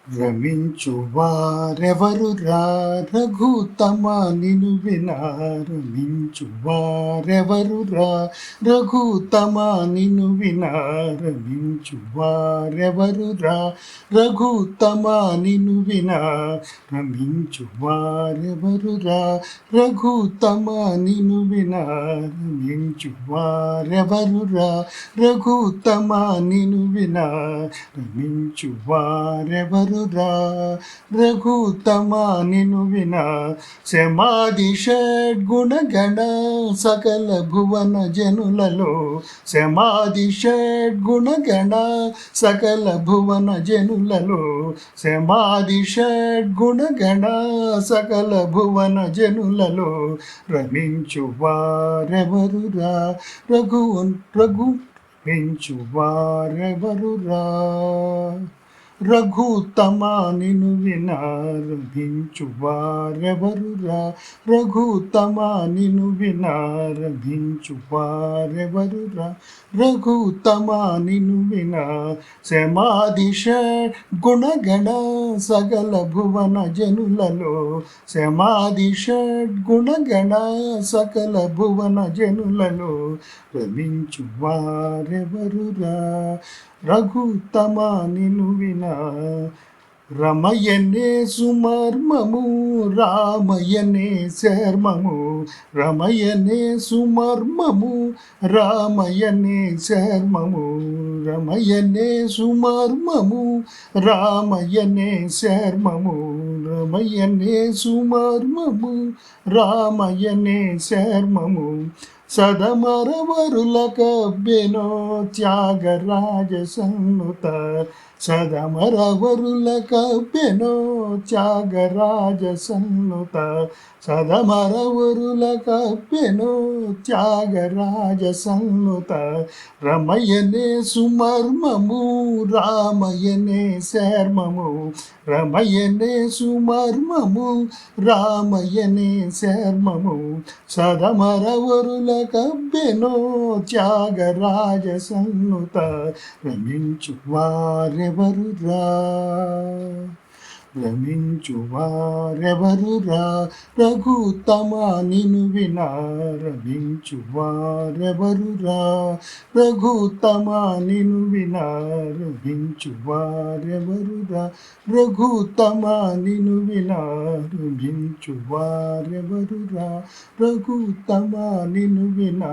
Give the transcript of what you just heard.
రమించువారెవరురా రఘుతమ నిను వినా రమించువారెవరురా రఘుతమ నిను వినా రమించువారెవరురా రఘుతమ నిను వినా రమించువారెవరురా రఘుతమ నిను వినా రమించువారెవరురా రఘుతమ నిను వినా రమించువారెవరు రఘుతమ నిను వినా శమాది షడ్గుణగణ సకల భువన జనులలో శమాది షడ్గుణగణ సకల భువన జనులలో శమాది షడ్గుణగణ సకల భువన జనులలో రమించువారెవరురా రమించువారెవరురా రఘుతమ నిను వినా రమించువారెవరురా రఘుతమ నిను వినా రమించువారెవరురా రఘుతమ నిను వినా శమాది షడ్గుణగణ సకల భువన జనులలో శమాది షడ్గుణగణ సకల భువన జనులలో రమించువారెవరురా రఘుతమ నిను వినా రమయనే సుమర్మము రామయనే శర్మము రమయనే సుమర్మము రామయనే శర్మము రమయనే సుమర్మము రామయనే శర్మము రమయనే సుమర్మము రామయనే శర్మము సదమరవరుల కబ్బెనో త్యాగరాజ సన్నుత సదమరవరుల కబ్బెనో త్యాగరాజ సన్నుత సదమరవరుల కబ్బెనో త్యాగరాజ సన్నుత రమయనే సుమర్మము రామయనే శర్మము రమయనే సుమర్మము రామయనే శర్మము సదమరవరుల కబ్బెనో త్యాగరాజ సన్నుత రమించువారెవరురా రమించువారెవరురా రఘుతమ నిను వినా రమించువారెవరురా రఘుతమ నిను వినా రమించువారెవరురా రఘుతమ నిను వినా రమించువారెవరురా రఘుతమ నిను వినా